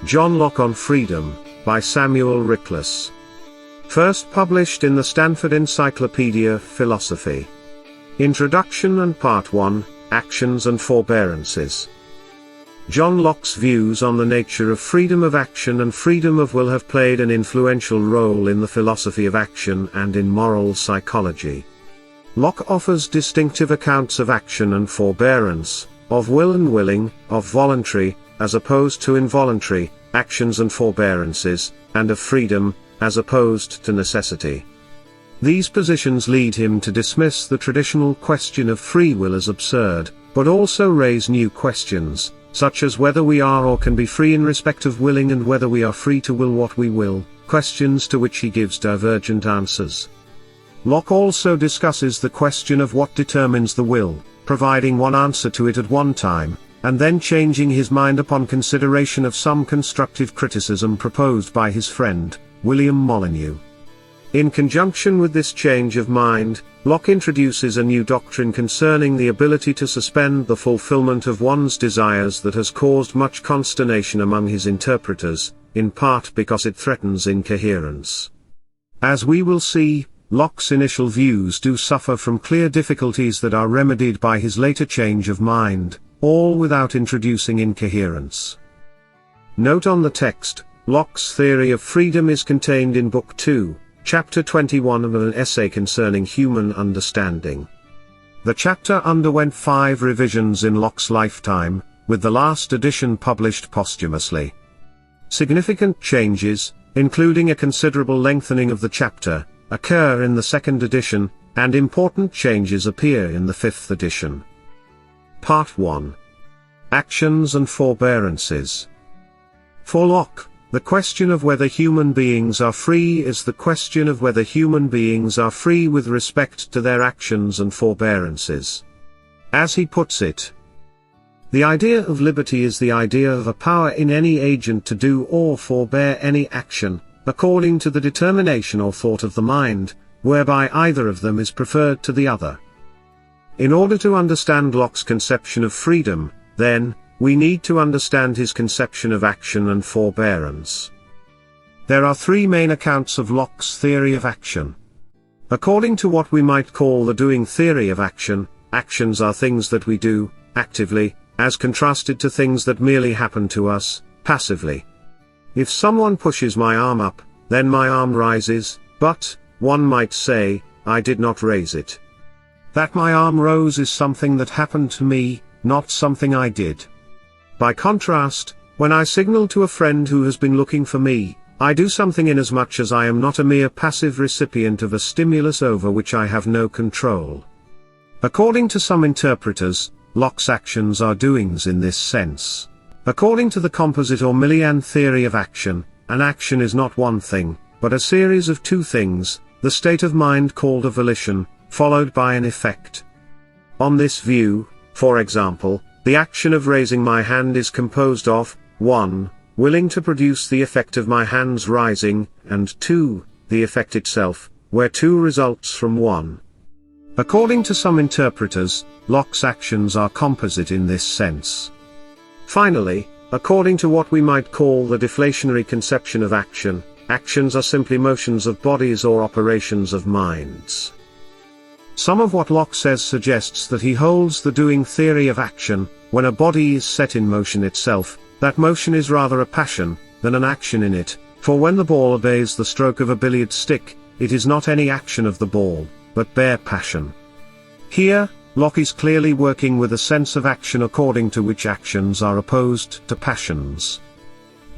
John Locke on Freedom, by Samuel Rickless. First published in the Stanford Encyclopedia of Philosophy. Introduction and Part 1, Actions and Forbearances. John Locke's views on the nature of freedom of action and freedom of will have played an influential role in the philosophy of action and in moral psychology. Locke offers distinctive accounts of action and forbearance, of will and willing, of voluntary, as opposed to involuntary, actions and forbearances, and of freedom, as opposed to necessity. These positions lead him to dismiss the traditional question of free will as absurd, but also raise new questions, such as whether we are or can be free in respect of willing and whether we are free to will what we will, questions to which he gives divergent answers. Locke also discusses the question of what determines the will, providing one answer to it at one time, and then changing his mind upon consideration of some constructive criticism proposed by his friend, William Molyneux. In conjunction with this change of mind, Locke introduces a new doctrine concerning the ability to suspend the fulfillment of one's desires that has caused much consternation among his interpreters, in part because it threatens incoherence. As we will see, Locke's initial views do suffer from clear difficulties that are remedied by his later change of mind, all without introducing incoherence. Note on the text: Locke's theory of freedom is contained in Book 2, Chapter 21 of an essay concerning human understanding. The chapter underwent 5 revisions in Locke's lifetime, with the last edition published posthumously. Significant changes, including a considerable lengthening of the chapter, occur in the 2nd edition, and important changes appear in the 5th edition. Part 1. Actions and Forbearances. For Locke, the question of whether human beings are free is the question of whether human beings are free with respect to their actions and forbearances. As he puts it, the idea of liberty is the idea of a power in any agent to do or forbear any action, according to the determination or thought of the mind, whereby either of them is preferred to the other. In order to understand Locke's conception of freedom, then, we need to understand his conception of action and forbearance. There are 3 main accounts of Locke's theory of action. According to what we might call the doing theory of action, actions are things that we do, actively, as contrasted to things that merely happen to us, passively. If someone pushes my arm up, then my arm rises, but, one might say, I did not raise it. That my arm rose is something that happened to me, not something I did. By contrast, when I signal to a friend who has been looking for me, I do something inasmuch as I am not a mere passive recipient of a stimulus over which I have no control. According to some interpreters, Locke's actions are doings in this sense. According to the composite or Millian theory of action, an action is not one thing, but a series of 2 things, the state of mind called a volition, followed by an effect. On this view, for example, the action of raising my hand is composed of 1. Willing to produce the effect of my hand's rising, and 2. The effect itself, where 2 results from 1. According to some interpreters, Locke's actions are composite in this sense. Finally, according to what we might call the deflationary conception of action, actions are simply motions of bodies or operations of minds. Some of what Locke says suggests that he holds the doing theory of action. When a body is set in motion itself, that motion is rather a passion than an action in it, for when the ball obeys the stroke of a billiard stick, it is not any action of the ball, but bare passion. Here, Locke is clearly working with a sense of action according to which actions are opposed to passions.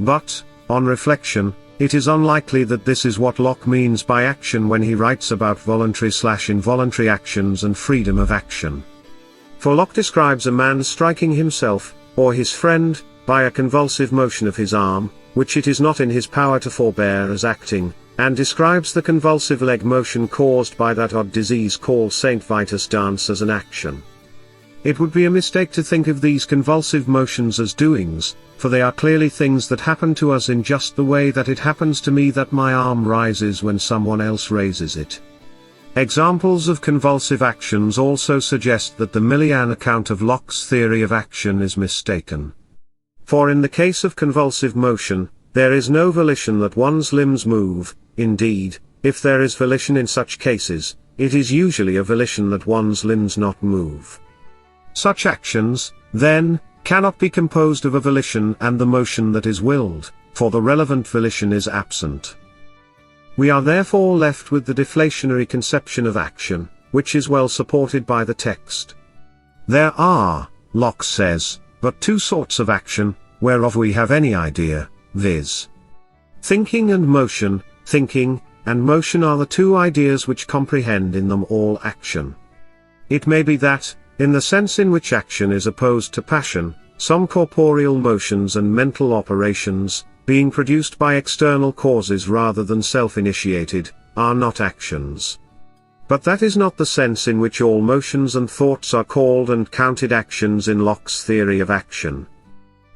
But, on reflection, it is unlikely that this is what Locke means by action when he writes about voluntary/involuntary actions and freedom of action. For Locke describes a man striking himself, or his friend, by a convulsive motion of his arm, which it is not in his power to forbear as acting, and describes the convulsive leg motion caused by that odd disease called St. Vitus' dance as an action. It would be a mistake to think of these convulsive motions as doings, for they are clearly things that happen to us in just the way that it happens to me that my arm rises when someone else raises it. Examples of convulsive actions also suggest that the Millian account of Locke's theory of action is mistaken. For in the case of convulsive motion, there is no volition that one's limbs move. Indeed, if there is volition in such cases, it is usually a volition that one's limbs not move. Such actions, then, cannot be composed of a volition and the motion that is willed, for the relevant volition is absent. We are therefore left with the deflationary conception of action, which is well supported by the text. There are, Locke says, but two sorts of action, whereof we have any idea, viz. Thinking and motion. Thinking and motion are the two ideas which comprehend in them all action. It may be that, in the sense in which action is opposed to passion, some corporeal motions and mental operations, being produced by external causes rather than self-initiated, are not actions. But that is not the sense in which all motions and thoughts are called and counted actions in Locke's theory of action.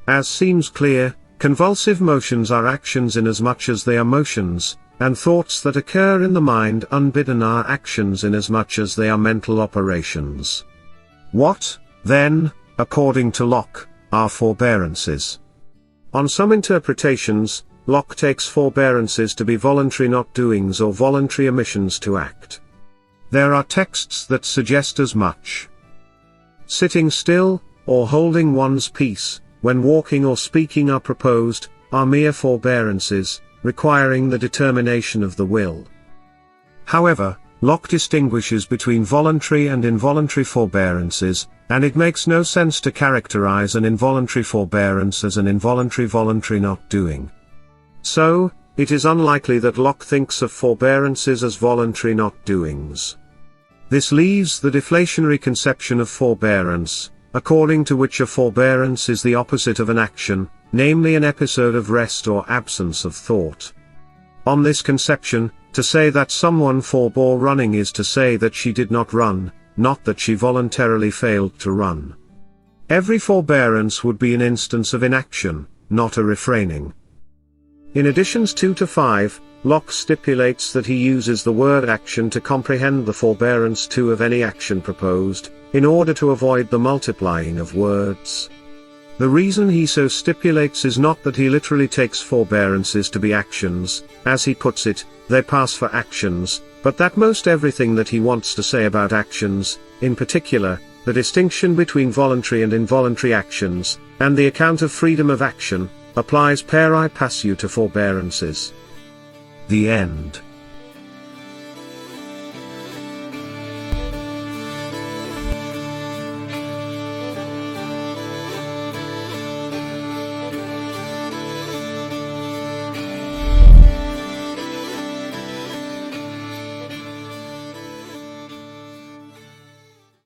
As seems clear, convulsive motions are actions inasmuch as they are motions, and thoughts that occur in the mind unbidden are actions inasmuch as they are mental operations. What, then, according to Locke, are forbearances? On some interpretations, Locke takes forbearances to be voluntary not doings or voluntary omissions to act. There are texts that suggest as much. Sitting still, or holding one's peace, when walking or speaking are proposed, are mere forbearances, requiring the determination of the will. However, Locke distinguishes between voluntary and involuntary forbearances, and it makes no sense to characterize an involuntary forbearance as an involuntary voluntary not doing. So, it is unlikely that Locke thinks of forbearances as voluntary not doings. This leaves the deflationary conception of forbearance, according to which a forbearance is the opposite of an action, namely an episode of rest or absence of thought. On this conception, to say that someone forbore running is to say that she did not run, not that she voluntarily failed to run. Every forbearance would be an instance of inaction, not a refraining. In additions 2 to 5, Locke stipulates that he uses the word action to comprehend the forbearance too of any action proposed, in order to avoid the multiplying of words. The reason he so stipulates is not that he literally takes forbearances to be actions, as he puts it, they pass for actions, but that most everything that he wants to say about actions, in particular, the distinction between voluntary and involuntary actions, and the account of freedom of action, applies pari passu to forbearances. The end.